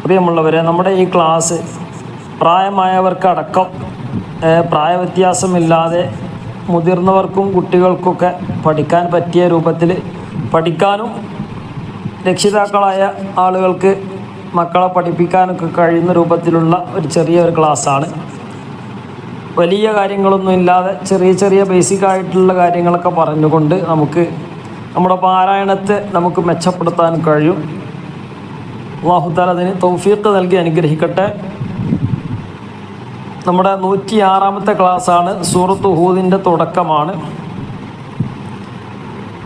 പ്രിയമുള്ളവരെ, നമ്മുടെ ഈ ക്ലാസ് പ്രായമായവർക്കടക്കം പ്രായവ്യത്യാസമില്ലാതെ മുതിർന്നവർക്കും കുട്ടികൾക്കൊക്കെ പഠിക്കാൻ പറ്റിയ രൂപത്തിൽ പഠിക്കാനും രക്ഷിതാക്കളായ ആളുകൾക്ക് മക്കളെ പഠിപ്പിക്കാനൊക്കെ കഴിയുന്ന രൂപത്തിലുള്ള ഒരു ചെറിയൊരു ക്ലാസ്സാണ്. വലിയ കാര്യങ്ങളൊന്നും ഇല്ലാതെ ചെറിയ ചെറിയ ബേസിക്കായിട്ടുള്ള കാര്യങ്ങളൊക്കെ പറഞ്ഞുകൊണ്ട് നമുക്ക് നമ്മുടെ പാരായണത്തെ നമുക്ക് മെച്ചപ്പെടുത്താൻ കഴിയും. അല്ലാഹു തആല അതിന് തൗഫീഖ് നൽകി അനുഗ്രഹിക്കട്ടെ. നമ്മുടെ 106-ാമത്തെ ക്ലാസ്സാണ്. സൂറത്ത് ഹൂദിൻ്റെ തുടക്കമാണ്.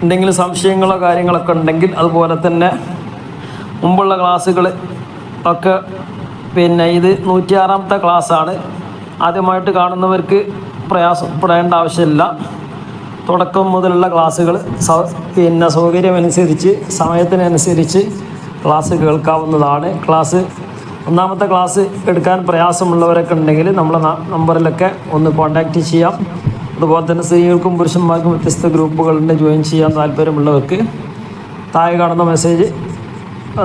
എന്തെങ്കിലും സംശയങ്ങളോ കാര്യങ്ങളൊക്കെ ഉണ്ടെങ്കിൽ, അതുപോലെ തന്നെ മുമ്പുള്ള ക്ലാസ്സുകൾ ഒക്കെ ഇത് 106-ാമത്തെ ക്ലാസ്സാണ്. ആദ്യമായിട്ട് കാണുന്നവർക്ക് പ്രയാസപ്പെടേണ്ട ആവശ്യമില്ല. തുടക്കം മുതലുള്ള ക്ലാസ്സുകൾ സൗകര്യമനുസരിച്ച് സമയത്തിനനുസരിച്ച് ക്ലാസ് കേൾക്കാവുന്നതാണ്. ഒന്നാമത്തെ ക്ലാസ് എടുക്കാൻ പ്രയാസമുള്ളവരൊക്കെ ഉണ്ടെങ്കിൽ നമ്മളെ നമ്പറിലൊക്കെ ഒന്ന് കോൺടാക്റ്റ് ചെയ്യാം. അതുപോലെ തന്നെ സ്ത്രീകൾക്കും പുരുഷന്മാർക്കും വ്യത്യസ്ത ഗ്രൂപ്പുകളുണ്ട്. ജോയിൻ ചെയ്യാൻ താല്പര്യമുള്ളവർക്ക് താഴെ കാണുന്ന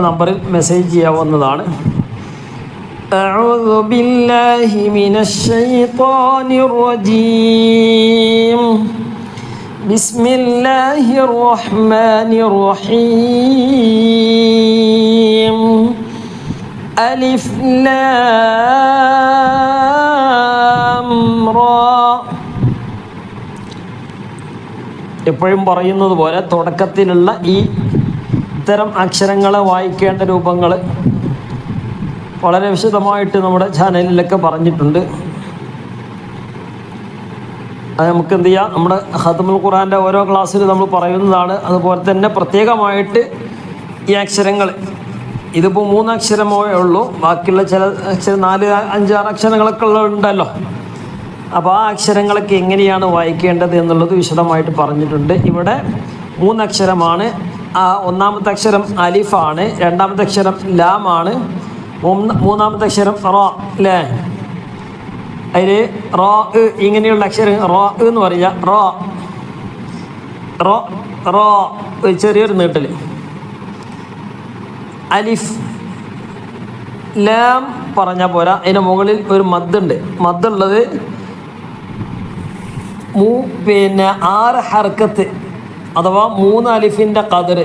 നമ്പറിൽ മെസ്സേജ് ചെയ്യാവുന്നതാണ്. أعوذ بالله من الشيطان الرجيم. بسم الله الرحمن الرحيم. ألف لام را. എപ്പോഴും പറയുന്നത് പോലെ തുടക്കത്തിലുള്ള ഇത്തരം അക്ഷരങ്ങളെ വായിക്കേണ്ട രൂപങ്ങൾ വളരെ വിശദമായിട്ട് നമ്മുടെ ചാനലിലൊക്കെ പറഞ്ഞിട്ടുണ്ട്. അത് നമുക്ക് എന്ത് ചെയ്യാം, നമ്മുടെ ഖത്മുൽ ഖുർആൻ്റെ ഓരോ ക്ലാസ്സിൽ നമ്മൾ പറയുന്നതാണ്. അതുപോലെ തന്നെ പ്രത്യേകമായിട്ട് ഈ അക്ഷരങ്ങൾ, ഇതിപ്പോൾ 3 അക്ഷരമേ ഉള്ളൂ. ബാക്കിയുള്ള ചില 4, 5, 6 അക്ഷരങ്ങളൊക്കെ ഉണ്ടല്ലോ. അപ്പോൾ ആ അക്ഷരങ്ങളൊക്കെ എങ്ങനെയാണ് വായിക്കേണ്ടത് എന്നുള്ളത് വിശദമായിട്ട് പറഞ്ഞിട്ടുണ്ട്. ഇവിടെ 3 അക്ഷരമാണ്. ഒന്നാമത്തെ അക്ഷരം അലിഫാണ്, രണ്ടാമത്തെ അക്ഷരം ലാമാണ്, മൂന്നാമത്തെ അക്ഷരം റ അല്ലേ. അതിൽ റോ ഇങ്ങനെയുള്ള അക്ഷരം റോ എന്ന് പറയുക. റോ ചെറിയൊരു നീട്ടൽ. അലിഫ് ലാം പറഞ്ഞാൽ പോരാ, അതിൻ്റെ മുകളിൽ ഒരു മദ്ദുണ്ട്. മദ്ദുള്ളത് 6 ഹർക്കത്ത് അഥവാ 3 അലിഫിൻ്റെ ഖദർ,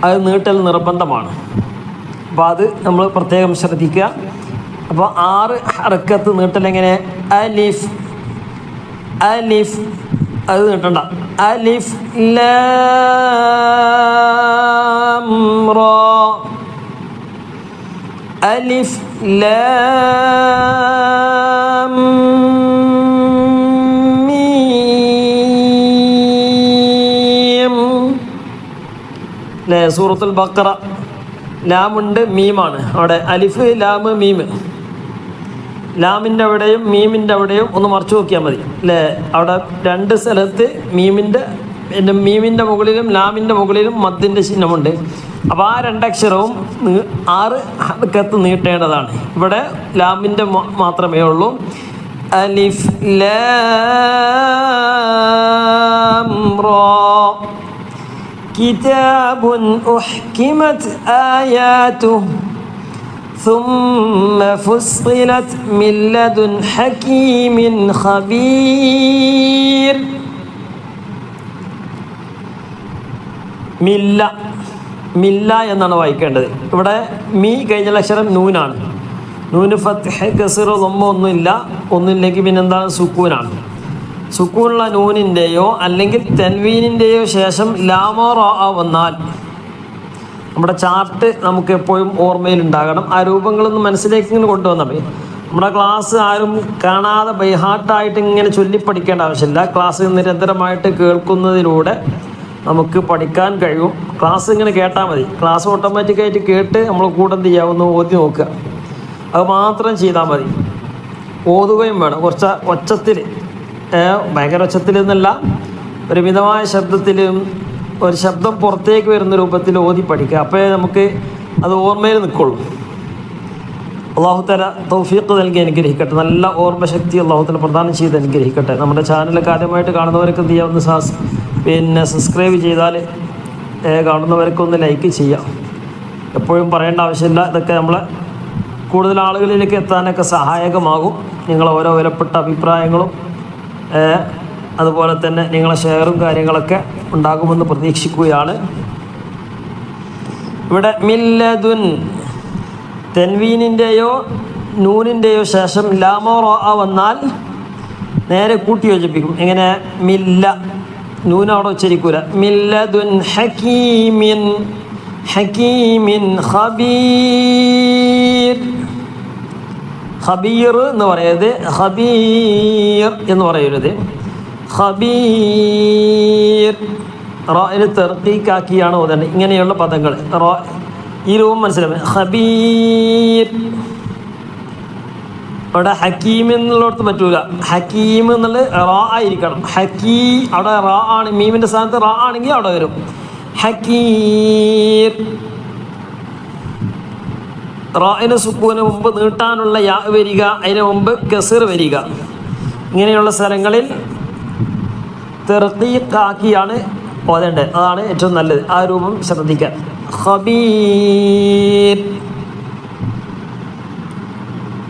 അത് നീട്ടൽ നിർബന്ധമാണ്. അപ്പോൾ അത് നമ്മൾ പ്രത്യേകം ശ്രദ്ധിക്കുക. അപ്പോൾ 6 ഹർക്കത്ത് നീട്ടലെങ്ങനെ? അലിഫ് അത് നീട്ടണ്ട. അലിഫ് ലാം റാ, അലിഫ് ലാം മീം. സൂറത്തുൽ ബഖറ ലാമുണ്ട്, മീമാണ്. അവിടെ അലിഫ് ലാം മീം. ലാമിൻ്റെ അവിടെയും മീമിൻ്റെ അവിടെയും ഒന്ന് മറിച്ച് നോക്കിയാൽ മതി അല്ലേ. അവിടെ 2 സ്ഥലത്ത് മീമിൻ്റെ മുകളിലും ലാമിൻ്റെ മുകളിലും മദ്ദിൻ്റെ ചിഹ്നമുണ്ട്. അപ്പോൾ ആ 2 അക്ഷരവും 6 ഹർക്കത്ത് നീട്ടേണ്ടതാണ്. ഇവിടെ ലാമിൻ്റെ മാത്രമേ ഉള്ളൂ. അലിഫ് ലാം റാ. കിതാബുൻ ഉഹ്കിമത് ആയാതുഹു ثم فصلت من لدن حكيم خبير. മില്ല എന്നാണ് വായിക്കേണ്ടത്. ഇവിടെ മീ കഴിഞ്ഞ അക്ഷരം നൂനാണ്. നൂന് ഫത്ഹ് കസ്ർ ഒന്നുമില്ല. ഒന്നില്ലെങ്കിൽ പിന്നെന്താണ്? സുക്കൂനാണ്. സുക്കൂനുള്ള നൂനിൻ്റെയോ അല്ലെങ്കിൽ തൻവീനിൻ്റെയോ ശേഷം ലാമോ റ വന്നാൽ നമ്മുടെ ചാർട്ട് നമുക്ക് എപ്പോഴും ഓർമ്മയിലുണ്ടാകണം. ആ രൂപങ്ങളൊന്നും മനസ്സിലേക്ക് ഇങ്ങനെ കൊണ്ടുവന്നാൽ മതി. നമ്മുടെ ക്ലാസ് ആരും കാണാതെ ബൈഹാർട്ടായിട്ട് ഇങ്ങനെ ചൊല്ലിപ്പഠിക്കേണ്ട ആവശ്യമില്ല. ക്ലാസ് നിരന്തരമായിട്ട് കേൾക്കുന്നതിലൂടെ നമുക്ക് പഠിക്കാൻ കഴിയും. ക്ലാസ് ഇങ്ങനെ കേട്ടാൽ മതി. ക്ലാസ് ഓട്ടോമാറ്റിക്കായിട്ട് കേട്ട് നമ്മൾ കൂടെ എന്ത് ചെയ്യാവുന്ന ഓതി നോക്കുക. അത് മാത്രം ചെയ്താൽ മതി. ഓതുകയും വേണം. കുറച്ച് ഒച്ചത്തിൽ, ഭയങ്കര ഒച്ചത്തിൽ എന്നല്ല, ഒരു മിതമായ ശബ്ദത്തിലും ഒരു ശബ്ദം പുറത്തേക്ക് വരുന്ന രൂപത്തിൽ ഓതി പഠിക്കുക. അപ്പോഴേ നമുക്ക് അത് ഓർമ്മയിൽ നിൽക്കുള്ളൂ. അല്ലാഹു തആല തൗഫീഖ് നൽകി അനുഗ്രഹിക്കട്ടെ. നല്ല ഓർമ്മശക്തി അല്ലാഹു തആല പ്രദാനം ചെയ്ത് അനുഗ്രഹിക്കട്ടെ. നമ്മുടെ ചാനലൊക്കെ ആദ്യമായിട്ട് കാണുന്നവരൊക്കെ എന്ത് ചെയ്യാവുന്ന സബ്സ്ക്രൈബ് ചെയ്താൽ കാണുന്നവർക്കൊന്ന് ലൈക്ക് ചെയ്യാം. എപ്പോഴും പറയേണ്ട ആവശ്യമില്ല. ഇതൊക്കെ നമ്മളെ കൂടുതൽ ആളുകളിലേക്ക് എത്താനൊക്കെ സഹായകമാകും. നിങ്ങളെ ഓരോ വിലപ്പെട്ട അഭിപ്രായങ്ങളും അതുപോലെ തന്നെ നിങ്ങളെ ഷെയറും കാര്യങ്ങളൊക്കെ ഉണ്ടാകുമെന്ന് പ്രതീക്ഷിക്കുകയാണ്. ഇവിടെ മില്ലദുൻ തെൻവീനിൻ്റെയോ നൂനിൻ്റെയോ ശേഷം ലാമോ റോ വന്നാൽ നേരെ കൂട്ടി യോജിപ്പിക്കും. എങ്ങനെ? മില്ല, നൂൻ അവിടെ ഉച്ചരിക്കൂല. മില്ലദുൻ ഹക്കീമിൻ, ഹക്കീമിൻ ഖബീർ. ഖബീർ എന്ന് പറയരുത്, ഖബീർ എന്ന് പറയരുത്. ഖബീർ റായിന് തെർക്കീക്കാക്കിയാണ് ഓതേണ്ടത്. ഇങ്ങനെയുള്ള പദങ്ങൾ റോ ഈ രൂപം മനസ്സിലാവും. ഖബീർ. അവിടെ ഹക്കീം എന്നുള്ളടത്ത് പറ്റൂല. ഹക്കീം എന്നുള്ളത് റാ ആയിരിക്കണം. അവിടെ റാ ആണ്, മീമിൻ്റെ സ്ഥാനത്ത് റാ ആണെങ്കിൽ അവിടെ വരും. ഹക്കീർ. റായിന് സുക്കൂന് മുമ്പ് നീട്ടാനുള്ള യാ വരിക, അതിന് മുമ്പ് കസർ വരിക. ഇങ്ങനെയുള്ള സ്ഥലങ്ങളിൽ തെർക്കീക്കാക്കിയാണ് ഓതേണ്ടത്. അതാണ് ഏറ്റവും നല്ലത്. ആ രൂപം ശ്രദ്ധിക്കാൻ. ഖബീർ.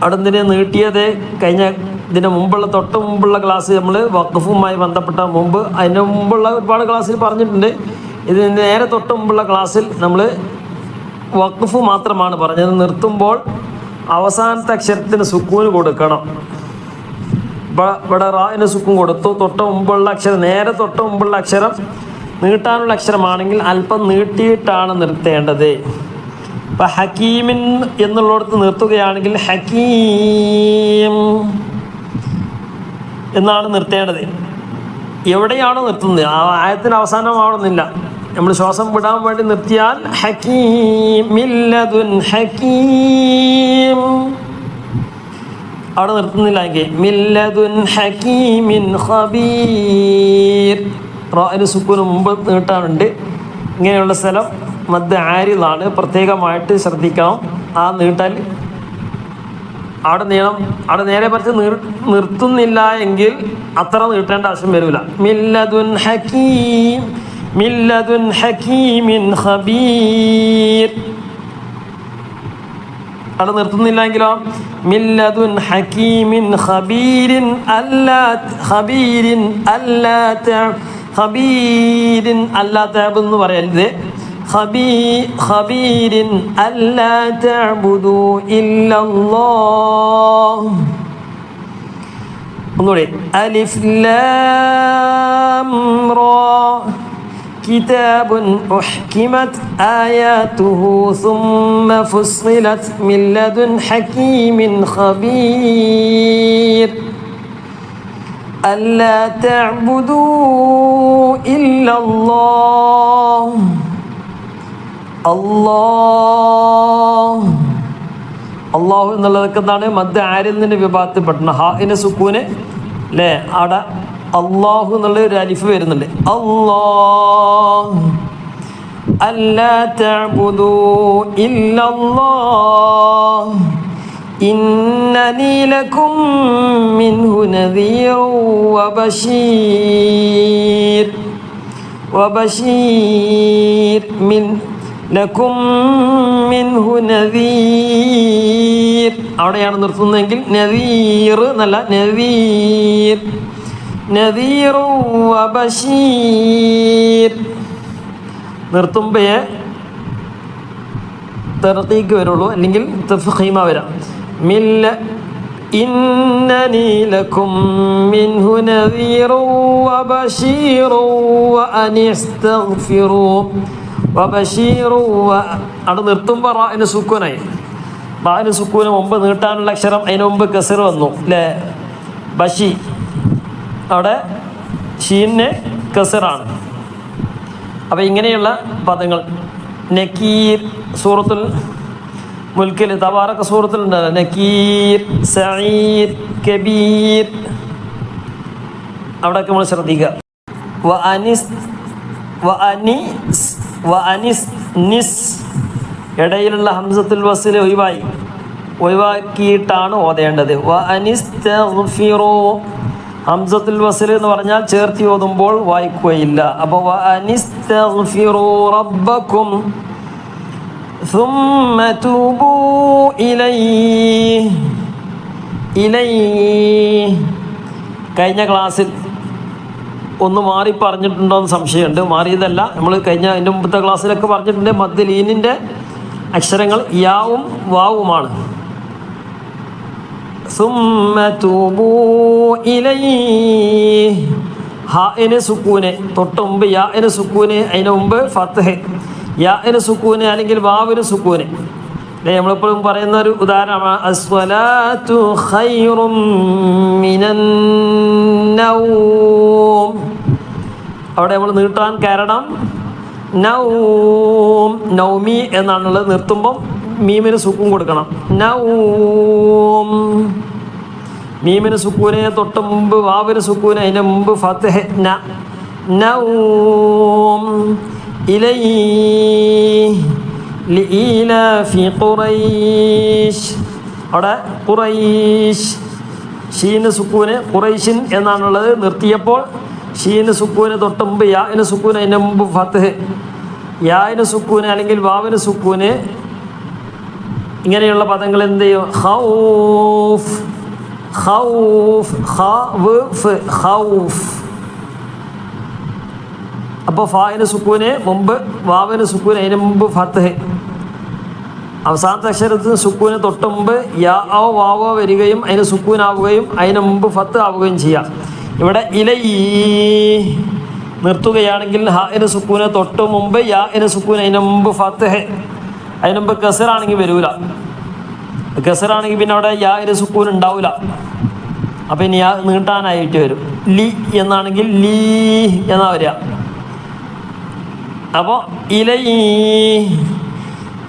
അവിടെ നിന്ന് നീട്ടിയത് കഴിഞ്ഞ ഇതിന് മുമ്പുള്ള തൊട്ട് മുമ്പുള്ള ക്ലാസ് നമ്മൾ വഖഫുമായി ബന്ധപ്പെട്ട മുമ്പ് അതിന് മുമ്പുള്ള ഒരുപാട് ക്ലാസ്സിൽ പറഞ്ഞിട്ടുണ്ട്. ഇതിന് നേരെ തൊട്ട് മുമ്പുള്ള ക്ലാസ്സിൽ നമ്മൾ വഖഫ് മാത്രമാണ് പറഞ്ഞത്. നിർത്തുമ്പോൾ അവസാനത്തെ അക്ഷരത്തിന് സുക്കൂന് കൊടുക്കണം. ഇവിടെ റായിന് സുക്കൂൻ കൊടുത്തു. തൊട്ട് മുമ്പുള്ള അക്ഷരം, നേരെ തൊട്ട് മുമ്പുള്ള അക്ഷരം നീട്ടാനുള്ള അക്ഷരമാണെങ്കിൽ അല്പം നീട്ടിയിട്ടാണ് നിർത്തേണ്ടത്. ഇപ്പം ഹക്കീമിൻ എന്നുള്ളിടത്ത് നിർത്തുകയാണെങ്കിൽ ഹക്കീം എന്നാണ് നിർത്തേണ്ടത്. എവിടെയാണോ നിർത്തുന്നത് ആ ആയത്തിന് അവസാനമാവണമെന്നില്ല. നമ്മൾ ശ്വാസം വിടാൻ വേണ്ടി നിർത്തിയാൽ ഹക്കീം മില്ലദുൻ ഹക്കീം അവിടെ നിർത്തുന്നില്ല എങ്കിൽ മില്ലദുൻ ഹക്കീമിൻ ഖബീർ. റായിന് സുക്കൂന് മുമ്പ് നീട്ടാനുണ്ട്. ഇങ്ങനെയുള്ള സ്ഥലം മദ് ആരിലാണ്, പ്രത്യേകമായിട്ട് ശ്രദ്ധിക്കണം. ആ നീട്ടാൽ അവിടെ നീളം, അവിടെ നേരെ മറിച്ച് നിർത്തുന്നില്ല എങ്കിൽ അത്ര നീട്ടേണ്ട ആവശ്യം വരില്ല. മില്ലദുൻ ഹക്കീം, മില്ലദുൻ ഹക്കീമിൻ ഖബീർ. അവിടെ നിർത്തുന്നില്ലെങ്കിലോ മില്ലദുൻ ഹക്കീമിൻ ഖബീരിൻ അല്ലാ ഖബീരിൻ അല്ലാ ഖബീരിൻ അല്ലാ തഅബ് എന്ന് പറയരുത്. ഖബീരിൻ അല്ലാ തഅബുദു ഇല്ലല്ലാഹ്. ഒന്നുകൂടി. അലിഫ് ലാം റാ كتاب أحكمت آياته ثم فصلت من لدن حكيم خبير ألا تعبدوا إلا الله അള്ളാഹു എന്നുള്ളതൊക്കെ എന്താണ്? മദ് ആരിൽ നിന്ന് വിഭാഗത്തിൽപ്പെടുന്ന ഹാഇന് സുക്കൂന് അല്ലേ? അവിടെ അള്ളാഹു എന്നുള്ള ഒരു അലിഫ് വരുന്നുണ്ട്. അല്ലാഹ് അല്ലാ തഅബുദു ഇല്ലല്ലാഹ് ഇന്നനീ ലക്കും മിൻഹു നദീറുൻ വബശീർ മിൻ ലക്കും മിൻഹു നദീർ. അവിടെയാണ് നിർത്തുന്നതെങ്കിൽ നദീർ എന്നല്ല, നദീർ നദീറുൻ വബശീർ. നിർത്തുമ്പോഴേ തർക്കീക്ക് വരുള്ളൂ, അല്ലെങ്കിൽ തഫ്ഖീമ വരാം. മില്ല ഇന്നനീ ലക്കും മിൻഹു നദീറുൻ വബശീറുൻ വഅനിസ്തഗ്ഫിറൂ വബശീറുൻ. അവിടെ നിർത്തുമ്പോൾ റാഇന് സുക്കൂനായി. റാഇന് സുക്കൂന് മുമ്പ് നീട്ടാനുള്ള അക്ഷരം അതിന് മുമ്പ് കസർ വന്നു അല്ലേ? ബഷി. അവിടെ ഷീന് കസറാണ്. അപ്പോൾ ഇങ്ങനെയുള്ള പദങ്ങൾ നക്കീർ സൂറത്തുൽ മുൽക്കിൽ തബാറക സൂറത്തിലുണ്ടല്ലോ. നക്കീർ, സഈർ, കബീർ, അവിടെയൊക്കെ നമ്മൾ ശ്രദ്ധിക്കുക. നിസ് ഇടയിലുള്ള ഹംസത്തുൽ വസ്ൽ ഒഴിവാക്കിയിട്ടാണ് ഓതേണ്ടത്. വഅനിസ്തഗ്ഫിറൂ ഹംസത്തുൽ വസ്ൽ എന്ന് പറഞ്ഞാൽ ചേർത്തി ഓതുമ്പോൾ വായിക്കുകയില്ല. അപ്പോൾ വഅനിസ്തഗ്ഫിറൂ റബ്ബക്കും ثم توبوا إليه കഴിഞ്ഞ ക്ലാസ്സിൽ ഒന്ന് മാറി പറഞ്ഞിട്ടുണ്ടോ എന്ന് സംശയമുണ്ട്. മാറിയതല്ല, നമ്മൾ കഴിഞ്ഞ അതിൻ്റെ മുമ്പത്തെ ക്ലാസ്സിലൊക്കെ പറഞ്ഞിട്ടുണ്ട്. മദ് ലീനിൻ്റെ അക്ഷരങ്ങൾ യാവും വാവുമാണ്. സുമ്മ തൂബൂ ഇലൈഹി, ഹാഇന് സുക്കൂന് തൊട്ട് മുമ്പ് യാഇന് സുക്കൂന്, അതിന് മുമ്പ് ഫത്ഹ്. യാഇന് സുക്കൂന് അല്ലെങ്കിൽ വാവിന് സുക്കൂന്. നമ്മളിപ്പോഴും പറയുന്ന ഒരു ഉദാഹരണമാണ് അസ്വലാത്തു ഖൈറും മിനൻ നൗം. അവിടെ നമ്മൾ നീട്ടാൻ കാരണം നൗം, നൗമി എന്നാണുള്ളത്. നിർത്തുമ്പം മീമിന് സുക്കൂൻ കൊടുക്കണം. നൗം, മീമിന് സുക്കൂനെ തൊട്ട് മുമ്പ് വാവിന് സുക്കൂന്, അതിന് മുമ്പ് ഫത്ഹ് നൗം. ഇലൈഹി ലീലാഫി ഖുറൈശ്, അവിടെ ഖുറൈശ് ഷീന് സുക്കൂന് ഖുറൈശിൻ എന്നാണുള്ളത്. നിർത്തിയപ്പോൾ ഷീന് സുക്കൂന് തൊട്ട് മുമ്പ് യാഇന് സുക്കൂന്, അതിന് മുമ്പ് ഫത്ഹ്. യാഇന് സുക്കൂന് അല്ലെങ്കിൽ വാവിന് സുക്കൂന്, ഇങ്ങനെയുള്ള പദങ്ങൾ എന്ത് ചെയ്യും? ഖൗഫ്, ഖൗഫ്, ഖൗഫ്, ഖൗഫ്. അപ്പോൾ ഫായിന് സുക്കൂന് മുമ്പ് വാവിന് സുക്കൂന്, അതിന് മുമ്പ് ഫത്ഹ്. അവസാനത്തെ അക്ഷരത്തിന് സുക്കൂന് തൊട്ട് മുമ്പ് യാഓ വാവോ വരികയും അതിന് സുക്കൂനാവുകയും അതിന് മുമ്പ് ഫത്ത് ആവുകയും ചെയ്യാം. ഇവിടെ ഇലൈഹി നിർത്തുകയാണെങ്കിൽ ഹാഇന് സുക്കൂന് തൊട്ട് മുമ്പ് യാഇന് സുക്കൂന്, അതിന് മുമ്പ് ഫത്ഹ്, അതിന് മുമ്പ് കസറാണെങ്കിൽ വരൂല. കസറാണെങ്കിൽ പിന്നെ അവിടെ യാഇന് സുക്കൂൻ ഉണ്ടാവില്ല. അപ്പം ഇനി യാ നീട്ടാനായിട്ട് വരും. ലി എന്നാണെങ്കിൽ ലീ എന്നാ വരിക. അപ്പോൾ ഇലൈഹി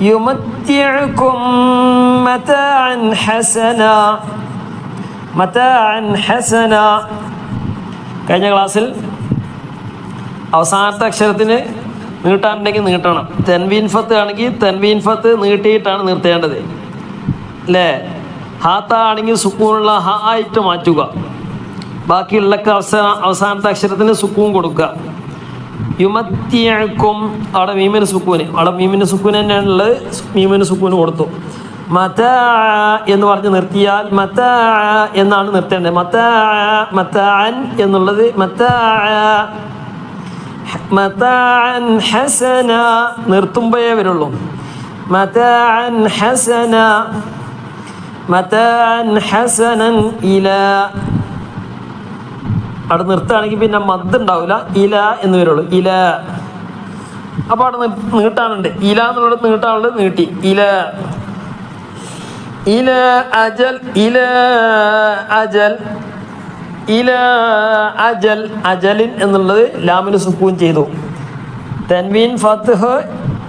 യുമത്തിഉകും മതാഅൻ ഹസന, മതാഅൻ ഹസന. കഴിഞ്ഞ ക്ലാസ്സിൽ അവസാനത്തെ അക്ഷരത്തിന് നീട്ടാനുണ്ടെങ്കിൽ നീട്ടണം. തൻവീൻ ഫത്ത് ആണെങ്കിൽ തൻവീൻ ഫത്ത് നീട്ടിയിട്ടാണ് നിർത്തേണ്ടത്, അല്ലേ? ഹാത്ത ആണെങ്കിൽ സുക്കൂനുള്ള ഹ ആയിട്ട് മാറ്റുക. ബാക്കിയുള്ളൊക്കെ അവസാനത്തെ അക്ഷരത്തിന് സുക്കൂൻ കൊടുക്കുക. യുമത്തിഉകും, അവിടെ മീമിന് സുക്കൂന്, അവിടെ മീമിന് സുക്കൂന് തന്നെയാണുള്ളത്. മീമിന് സുക്കൂന് കൊടുത്തു. മതാ എന്ന് പറഞ്ഞ് നിർത്തിയാൽ മതാ എന്നാണ് നിർത്തേണ്ടത്. മതാഅൻ എന്നുള്ളത് മതാഅൻ ഹസന നിർത്തുമ്പോഴേ വരുള്ളൂ. മതാഅൻ ഹസന, മതാഅൻ ഹസനൻ ഇലാ. അവിടെ നിർത്തുകയാണെങ്കിൽ പിന്നെ മദ് ഉണ്ടാവില്ല, ഇല എന്ന് വരുള്ളൂ. ഇല. അപ്പോൾ അവിടെ നീട്ടാനുണ്ട്. ഇല എന്നുള്ളത് നീട്ടാനുള്ളത് നീട്ടി. ഇല ഇല അജൽ, ഇല അജൽ, ഇല അജൽ. അജലിൻ എന്നുള്ളത് ലാമിന് സുക്കൂൻ ചെയ്തു. തൻവീൻ ഫത്ഹ്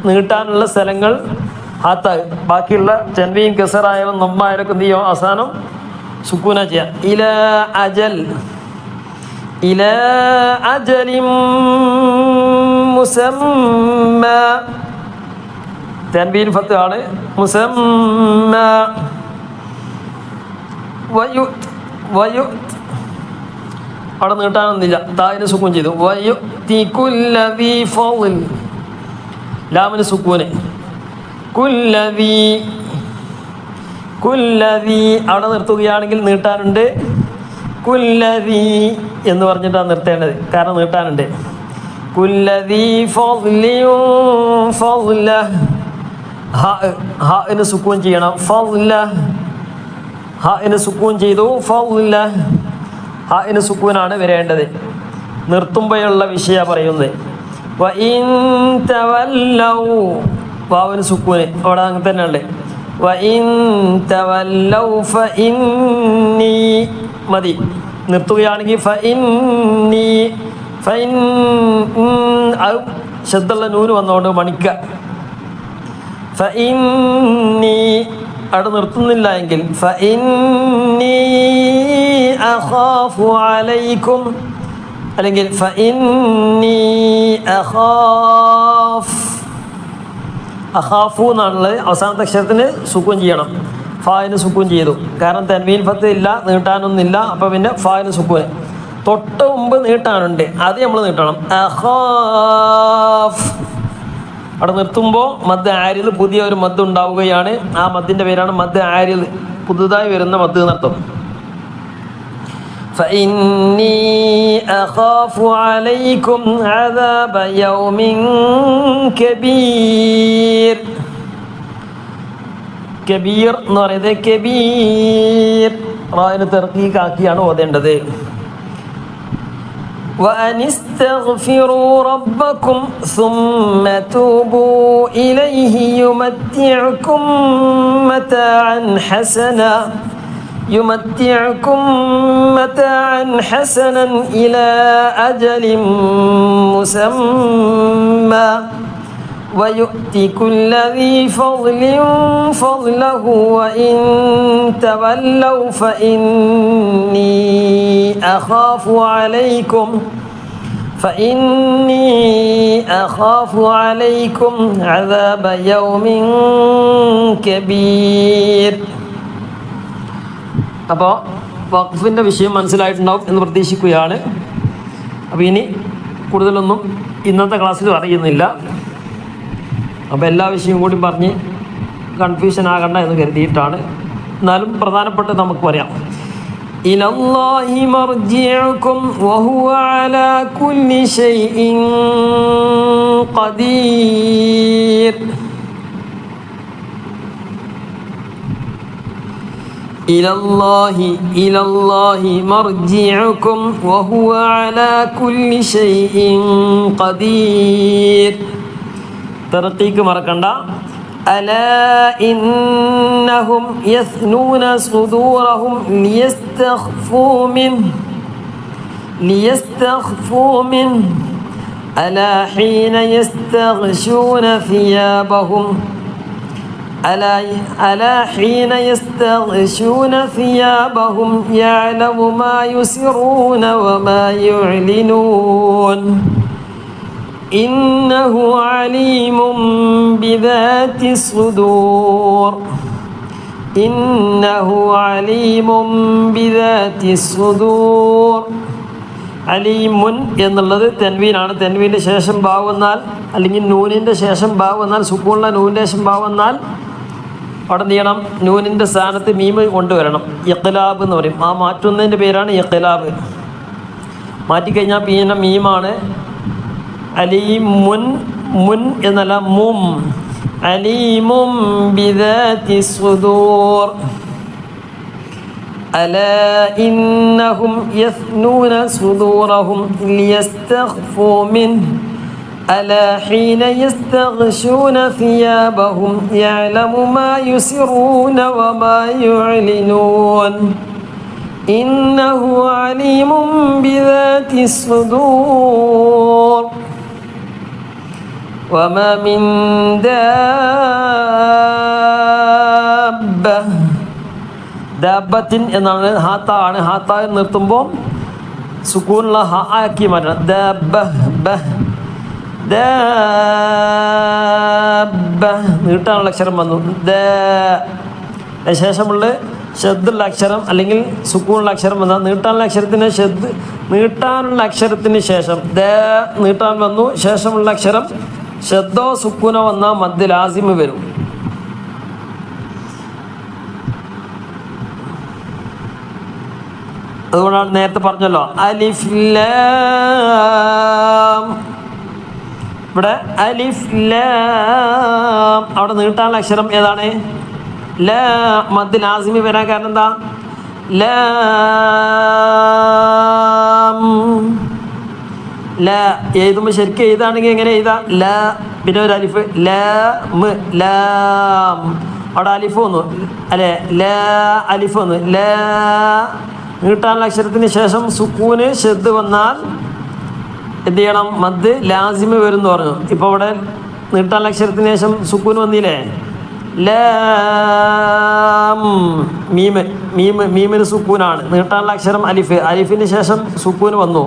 നീട്ടാനുള്ള സ്ഥലങ്ങൾ ഹാത്താഗ്. ബാക്കിയുള്ള തൻവീൻ കസറായാലും നമ്മായാലൊക്കെ എന്ത് ചെയ്യും? അവസാനം സുക്കൂന ചെയ്യാം. ഇല അജൽ, ഇല അജലിൻ മുസമ്മ. തൻവീൻ ഫത്ത് ആണ്. മുസമ്മ. അവിടെ നീട്ടാനൊന്നുമില്ല, തായിന് സുക്കൂൻ ചെയ്തു. വയുതികുല്ലദീ ഫളിൽ, ലാമിന് സുക്കൂന്. കുല്ലദീ, കുല്ലദീ അവിടെ നിർത്തുകയാണെങ്കിൽ നീട്ടാനുണ്ട്. കുല്ലദീ എന്ന് പറഞ്ഞിട്ടാണ് നിർത്തേണ്ടത്, കാരണം നീട്ടാനുണ്ട്. കുല്ലദീ ഫളിൻ ഫള, ഹാഇന് സുക്കൂൻ ചെയ്യണം. ഫള, ഹാഇന് സുക്കൂൻ ചെയ്തു. ഫള, ഹാഇന് സുക്കൂനാണ് വരേണ്ടത്. നിർത്തുമ്പോഴുള്ള വിഷയ പറയുന്നത്. വഇൻ തവല്ലൗ, വാവിന് സുക്കൂന് അവിടെ അങ്ങനെ തന്നെ ഉണ്ട്. വഇൻ തവല്ലൗ ഫഇന്നീ മതി. നിർത്തുകയാണെങ്കിൽ ഫഇന്നീ, ഫഇൻ അത് ശബ്ദമുള്ള നൂന് വന്നുകൊണ്ട് മണിക്ക. ഫഇന്നീ അവിടെ നിർത്തുന്നില്ല എങ്കിൽ ഫഇന്നീ അഖാഫു അലൈക്കും, അല്ലെങ്കിൽ ഫഇന്നീ അഖാഫു എന്നാണുള്ളത്. അവസാനത്തെ അക്ഷരത്തിന് സുക്കൂൻ ചെയ്യണം. ഫായിന് സുക്കൂൻ ചെയ്തു, കാരണം തൻവീൻ ഫത്ത് ഇല്ല, നീട്ടാനൊന്നുമില്ല. അപ്പോൾ പിന്നെ ഫായിന് സുക്കൂൻ. തൊട്ട് മുമ്പ് നീട്ടാനുണ്ട്, അത് നമ്മൾ നീട്ടണം. അഖാഫ്, അവിടെ നിർത്തുമ്പോൾ മദ് ആരിൽ പുതിയ ഒരു മദ് ഉണ്ടാവുകയാണ്. ആ മദ്ദിൻ്റെ പേരാണ് മദ് ആരിൽ, പുതുതായി വരുന്ന മദ് എന്നർത്ഥം. فإني أخاف عليكم عذاب يوم كبير. കബീർ എന്ന് പറയുന്നത് കബീർ റായിന് തർക്കീക്കാക്കിയാണ് ഓതേണ്ടത്. وأن استغفروا ربكم ثم توبوا إليه يمتعكم متاعا حسنا إلى أجل مسمى ويؤتي كل ذي فضل فضله وإن تولوا فإني أخاف عليكم عذاب يوم كبير. അപ്പോൾ വഖഫിൻ്റെ വിഷയം മനസ്സിലായിട്ടുണ്ടാവും എന്ന് പ്രതീക്ഷിക്കുകയാണ്. അപ്പോൾ ഇനി കൂടുതലൊന്നും ഇന്നത്തെ ക്ലാസ്സിൽ അറിയുന്നില്ല. അപ്പോൾ എല്ലാ വിഷയവും കൂടി പറഞ്ഞ് കൺഫ്യൂഷൻ ആകണ്ട എന്ന് കരുതിയിട്ടാണ്. എന്നാലും പ്രധാനപ്പെട്ട നമുക്ക് പറയാം. ഇലല്ലാഹി മർജിഉകും വഹുവ അലാ കുല്ലി ഷൈഇൻ ഖദീർ. ഇലല്ലാഹി മർജിഉകും വഹുവ അലാ കുല്ലി ഷൈഇൻ ഖദീർ. തർക്കീക്ക് മറക്കണ്ട. അലാ ഇന്നഹും യസ്നൂന സുദൂറഹും ലിയസ്തഖ്ഫൂ മിൻ അലാ ഹീന യസ്തഗ്ശൂന സിയാബഹും ألا حين يستغشون ثيابهم يعلم ما يسرون وما يعلنون إنه عليم بذات الصدور. അലീമുൻ എന്നുള്ളത് തെൻവീനാണ്. തെൻവീൻ്റെ ശേഷം ബാവ് വന്നാൽ, അല്ലെങ്കിൽ നൂനിൻ്റെ ശേഷം ബാവ് വന്നാൽ, സുക്കൂണിലെ നൂനിൻ്റെ ശേഷം ബാവ് വന്നാൽ അവിടെ എന്ത് ചെയ്യണം? നൂനിൻ്റെ സ്ഥാനത്ത് മീമ് കൊണ്ടുവരണം. ഇഖ്ലാബ് എന്ന് പറയും. ആ മാറ്റുന്നതിൻ്റെ പേരാണ് ഇഖ്ലാബ്. മാറ്റിക്കഴിഞ്ഞാൽ പിന്നെ മീമാണ്. അലീമുൻ, മുൻ എന്നല്ല, മും. അലീമും ബിദാതി സുദൂർ. അലാ ഇന്നഹും യസ്നൂന സുദൂറഹും ലിയസ്തഖ്ഫൂ മിൻഹു ألا حين يستغشون ثيابهم يعلم ما يسرون وما يعلنون إنه عليم بذات الصدور وما من ദാബത്തിൻ എന്നാണ്. ഹാത്ത ആണ്. ഹാത്ത നിർത്തുമ്പോൾ സുക്കൂനുള്ള ഹ ആക്കി മാറ്റണം. ദാബ നീട്ടാനുള്ള അക്ഷരം വന്നു. ശേഷമുള്ള ഷദ്ദുള്ള അക്ഷരം അല്ലെങ്കിൽ സുക്കൂണുള്ള അക്ഷരം വന്നാൽ നീട്ടാനുള്ള അക്ഷരത്തിന് ശേഷം നീട്ടാൻ വന്നു. ശേഷമുള്ള അക്ഷരം ഷദ്ദോ സുക്കൂനോ വന്നാൽ മദ് ലാസിമ് വരും. അതുകൊണ്ടാണ് നേരത്തെ പറഞ്ഞല്ലോ അലിഫ് ലാം. ഇവിടെ അലിഫ് ലാം, അവിടെ നീട്ടാനുള്ള അക്ഷരം ഏതാണ്? ലാ. മദ് ലാസിമി വരാൻ കാരണം എന്താ? ലാം. ലാ എഴുതുമ്പോൾ ശരിക്കും എഴുതാണെങ്കിൽ എങ്ങനെ എഴുതാ? ലാ പിന്നെ ഒരു അലിഫ്. ലാം, ലാം. അവിടെ അലിഫ് വന്നു അല്ലേ? ലാ അലിഫ് വന്നു. ലാ നീട്ടാനുള്ള അക്ഷരത്തിന് ശേഷം സുക്കൂന് ഷദ് വന്നാൽ എന്ത് ചെയ്യണം? മദ് ലാസിമ് വരും എന്ന് പറഞ്ഞു. ഇപ്പോൾ ഇവിടെ നീട്ടാനുള്ള അക്ഷരത്തിന് ശേഷം സുക്കൂന് വന്നില്ലേ? ലാം. മീമിന് സുക്കൂനാണ്. നീട്ടാനുള്ള അക്ഷരം അലിഫ്. അലിഫിന് ശേഷം സുക്കൂന് വന്നു.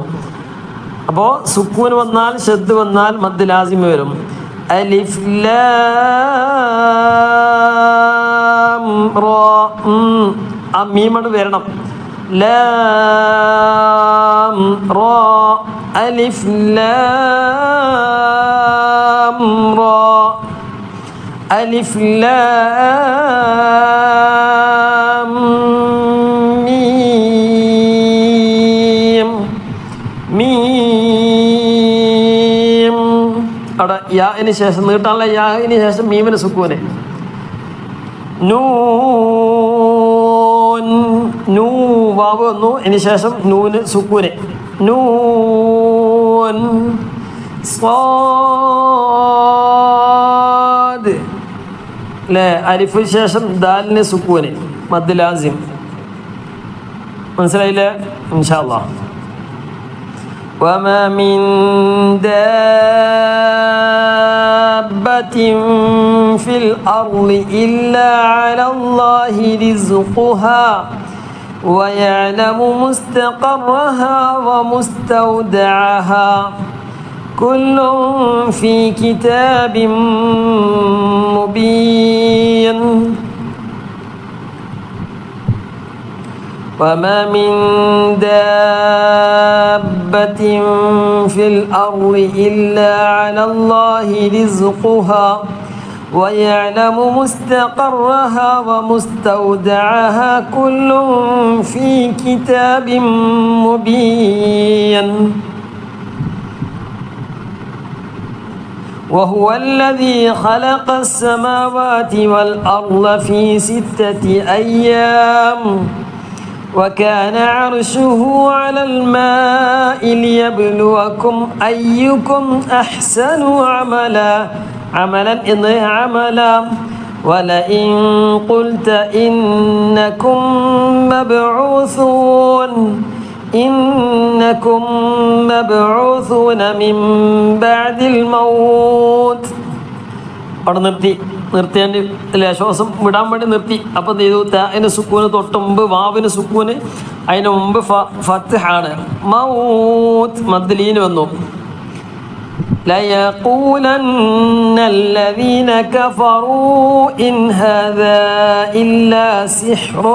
അപ്പോൾ സുക്കൂന് വന്നാൽ ഷദ് വന്നാൽ മദ് ലാസിമ് വരും. അലിഫ് ലാം റോ. ആ മീമണ് വരണം. ലാം റോ. അലിഫ് ലാം റോ. അലിഫ് ലാം മീം മീം. അവിടെ യാന് ശേഷം നീട്ടാനുള്ള യാന് ശേഷം മീമിന് സുക്കൂന്. നൂൻ നൂ വാവ് വന്നു, അതിന് ശേഷം നൂന് സുക്കൂന്. നൂൻ സ്വാദ് അല്ലേ, അലിഫിന് ശേഷം ദാലിന് സുക്കൂന്, മദ് ലാസിം. മനസ്സിലായില്ലേ? ഇൻഷാ അല്ലാഹ്. വമാ മിൻ ദാബത്തിൻ ഫിൽ അർളി ഇല്ലാ അലല്ലാഹി റിസ്ഖുഹാ വയഅലമു മുസ്തഖറഹാ വമുസ്തൗദഅഹാ കുല്ലുൻ ഫീ കിതാബിൻ മുബീൻ. وما من دابة في الأرض إلا على الله رزقها ويعلم مستقرها ومستودعها كل في كتاب مبين. وهو الذي خلق السماوات والأرض في 6 أيام وكان عرشه على الماء ليبلوكم أيكم أحسن عملا ولئن قلت إنكم مبعوثون من بعد الموت. അവിടെ നിർത്തേണ്ടി അല്ലേ, ശ്വാസം വിടാൻ വേണ്ടി നിർത്തി. അപ്പം എന്ത് ചെയ്തു? അതിന് സുക്കൂന് തൊട്ട് മുമ്പ് വാവിന് സുക്കൂന്, അതിന് മുമ്പ് ഫത്ഹാണ്. മൗത്ത് മദ്ലീന് വന്നു. ليقولن الذين كفروا إن هذا إلا سحر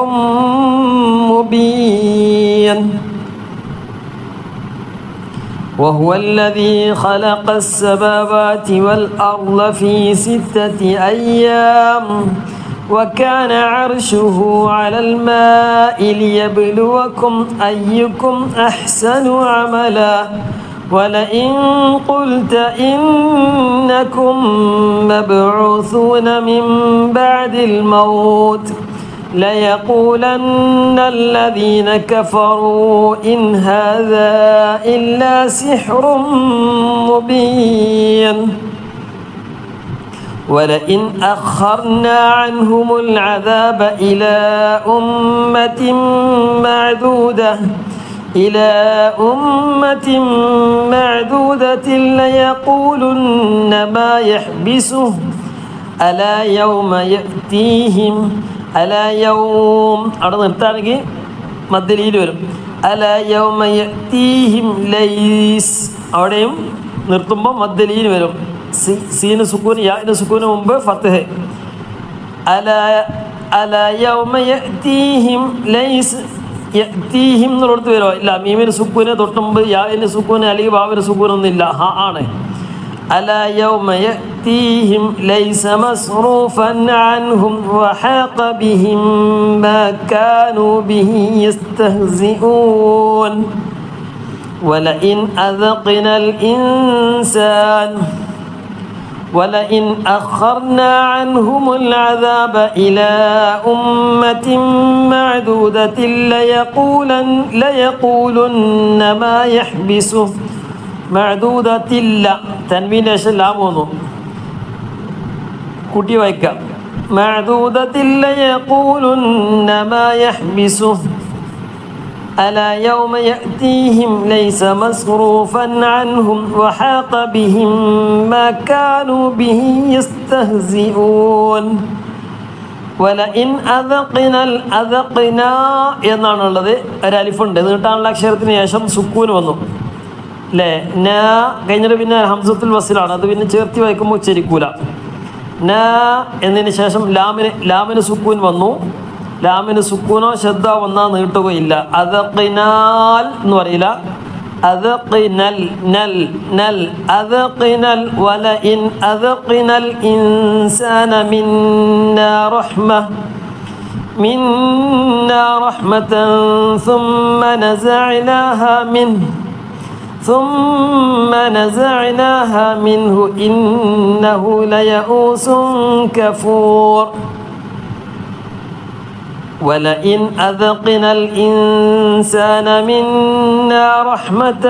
مبين. وهو الذي خلق السماوات والأرض في 6 أيام وكان عرشه على الماء ليبلوكم أيكم أحسن عملا ولئن قلت إنكم مبعوثون من بعد الموت ليقولن الذين كفروا إن هذا إلا سحر مبين. ولئن أخرنا عنهم العذاب إلى أمة معدودة ليقولن ما يحبسه ألا يوم يأتيهم അലയൗം. അവിടെ നിർത്താണെങ്കിൽ മദ്ദലീൽ വരും. അലയൗമ യഅതീഹിം ലൈസ്, അവിടെയും നിർത്തുമ്പോൾ മദ്ദലീൽ വരും. സീന് സുക്കൂന് യാന് സുക്കൂന് മുമ്പ് ഫത്ഹ്. അലയൗമ യഅതീഹിം ലൈസ് യഅതീഹിം എന്നുള്ളടത്ത് വരുമോ? ഇല്ല, മീമിന് സുക്കൂന് തൊട്ട് മുമ്പ് യാന് സുക്കൂന് അല്ലെങ്കിൽ വാവിന് സുക്കൂനൊന്നും ഇല്ല, ഹ ആണ്. ألا يوم يأتيهم ليس مصروفا عنهم وحاق بهم ما كانوا به يستهزئون. ولئن أخرنا عنهم العذاب إلى أمة معدودة ليقولن ما يحبسه. മഅദൂദത്തില്ല തൻവീന് ശേഷം ലാം വന്നു, കൂട്ടി വായിക്കാം. മഅദൂദത്തില്ല യഖൂലുന്ന മാ യഹ്ബിസുഹു അലാ യൗമ യഅതീഹിം ലൈസ മസ്റൂഫൻ അൻഹും വഹാഖ ബിഹിം മാ കാനൂ ബിഹി യസ്തഹ്സിഊൻ. വലഇൻ അദഖ്നാ എന്നാണുള്ളത്, ഒരു അലിഫുണ്ട്, നീട്ടാനുള്ള അക്ഷരത്തിന് ശേഷം സുക്കൂൻ വന്നു അല്ലേ. ന കഴിഞ്ഞിട്ട് പിന്നെ ഹംസത്തുൽ വസ്ലാണ്, അത് പിന്നെ ചേർത്തി വായിക്കുമ്പോൾ ഉച്ചരിക്കൂല. ന എന്നതിന് ശേഷം ലാമിന് സുക്കൂൻ വന്നു. ലാമിന് സുക്കൂനോ ശ്രദ്ധ വന്നാൽ നീട്ടുകയില്ല. അദഖിനാൽ എന്ന് പറയില്ല, أذقنا ولئن أذقنا الإنسان منا رحمة ثم نزعناها منه إنه ليئوس كفور ولئن أذقنا الإنسان منا رحمة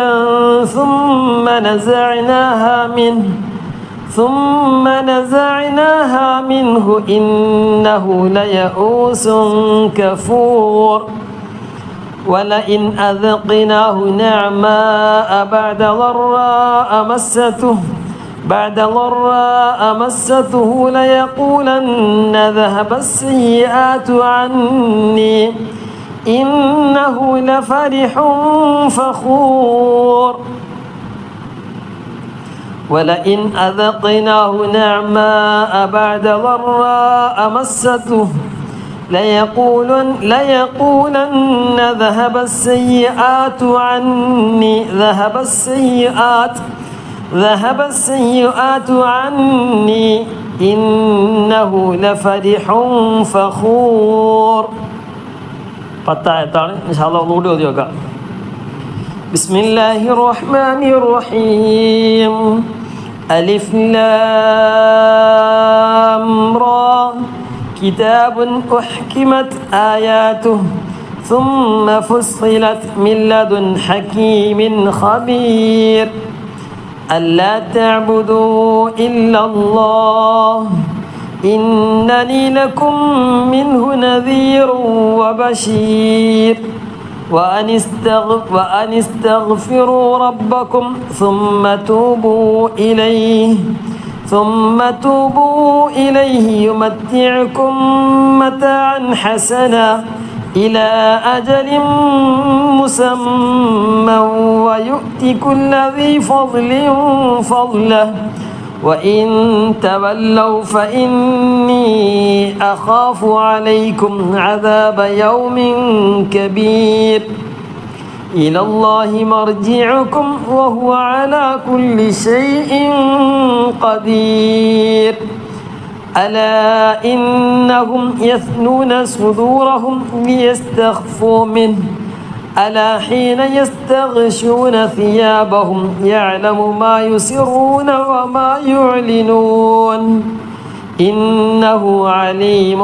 ثم نزعناها منه إنه ليئوس كفور ولئن أذقناه نعماء بعد ضراء مسته ليقولن ذهب السيئات عني إنه لفرح فخور ولئن أذقناه نعماء بعد ضراء مسته ليقولن ذهب السيئات عني إنه لفرح فخور. 10 ആയത്താണ്. ഇൻഷാ അല്ലാഹ് ഒന്നുകൂടി ഓതി നോക്കാം. ബിസ്മില്ലാഹിർ റഹ്മാനിർ റഹീം. അലിഫ് ലാം റാ كتاب أحكمت آياته ثم فصلت من لدن حكيم خبير ألا تعبدوا إلا الله إنني لكم منه نذير وبشير وأن استغفروا ربكم ثم توبوا إليه يمتعكم متاعا حسنا إلى أجل مسمى ويؤت كل ذي فضل فضله وإن تولوا فإني أخاف عليكم عذاب يوم كبير إلى الله مرجعكم وهو على كل شيء قدير ألا إنهم يثنون صدورهم ليستخفوا منه ألا حين يستغشون ثيابهم يعلم ما يسرون وما يعلنون إنه عليم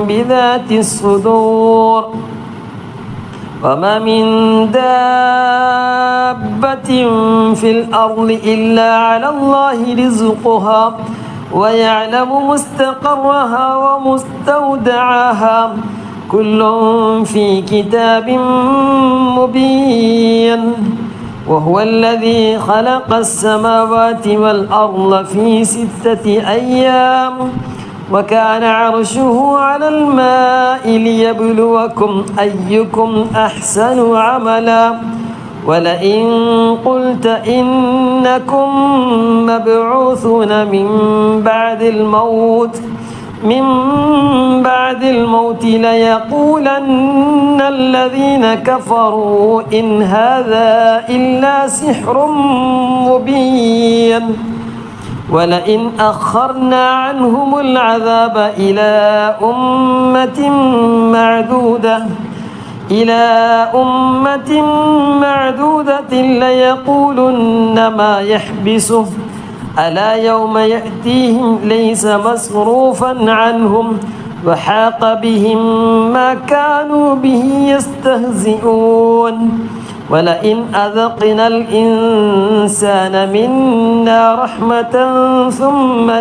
بذات الصدور وما من دابة في الأرض إلا على الله رزقها ويعلم مستقرها ومستودعها كل في كتاب مبين وهو الذي خلق السماوات والأرض في 6 أيام وكان عرشه على الماء ليبلوكم أيكم أحسن عملا ولئن قلت إنكم مبعوثون من بعد الموت ليقولن الذين كفروا إن هذا إلا سحر مبين ولئن أخرنا عنهم العذاب إلى أمة معدودة ليقولن ما يحبسه ألا يوم يأتيهم ليس مصروفا عنهم وحاق بهم ما كانوا به يستهزئون ولئن أذقنا الإنسان منا رحمة ثم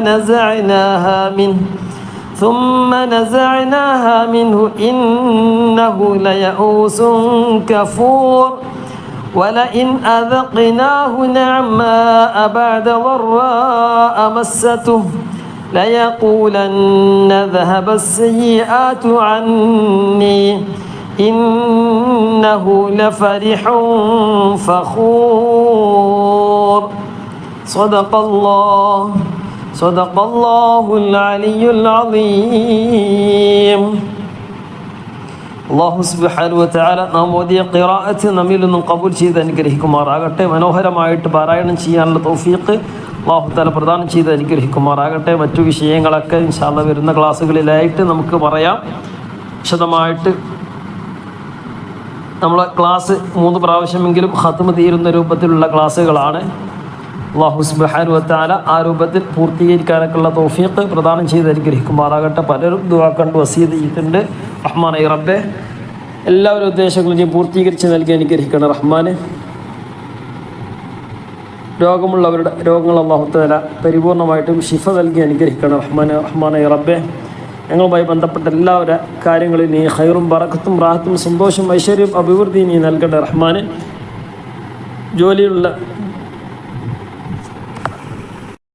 نزعناها منه إنه ليئوس كفور ولئن أذقناه نعماء بعد ضراء مسته ليقولن ذهب السيئات عني إنه لفرح فخور. صدق الله العلي العظيم. അല്ലാഹു സുബ്ഹാനഹു വ തആല നാം ഓതിയ ഖിറാഅത്ത് നമ്മിൽ നിന്നും ഖബൂൽ ചെയ്ത് അനുഗ്രഹിക്കുമാറാകട്ടെ. മനോഹരമായിട്ട് പാരായണം ചെയ്യാനുള്ള തൗഫീഖ് അല്ലാഹു തആല പ്രദാനം ചെയ്ത് അനുഗ്രഹിക്കുമാറാകട്ടെ. മറ്റു വിഷയങ്ങളൊക്കെ ഇൻഷാ അല്ലാഹ് വരുന്ന ക്ലാസ്സുകളിലായിട്ട് നമുക്ക് പറയാം. വിശദമായിട്ട് നമ്മളെ ക്ലാസ് 3 പ്രാവശ്യമെങ്കിലും ഖത്മ് തീരുന്ന രൂപത്തിലുള്ള ക്ലാസ്സുകളാണ്. അല്ലാഹു സുബ്ഹാനഹു വ തആല ആ രൂപത്തിൽ പൂർത്തീകരിക്കാനൊക്കെയുള്ള തൗഫീഖ് പ്രദാനം ചെയ്ത് അനുഗ്രഹിക്കുമാറാകട്ടെ. പലരും ദുആ കണ്ട് വസിയത്ത് ചെയ്തിട്ടുണ്ട്. റഹ്മാനെ റബ്ബേ, എല്ലാവരും ഉദ്ദേശങ്ങളും നീ പൂർത്തീകരിച്ച് നൽകി അനുഗ്രഹിക്കണം റഹ്മാനെ. രോഗമുള്ളവരുടെ രോഗങ്ങൾ അല്ലാഹു തആല പരിപൂർണമായിട്ടും ശിഫ നൽകി അനുഗ്രഹിക്കണം റഹ്മാനെ റബ്ബേ. ഞങ്ങളുമായി ബന്ധപ്പെട്ട എല്ലാവരുടെ കാര്യങ്ങളിൽ നീ ഖൈറും ബറക്കത്തും റാഹത്തും സന്തോഷം ഐശ്വര്യം അഭിവൃദ്ധി നീ നൽകട്ടെ റഹ്മാനെ. ജോലിയുള്ള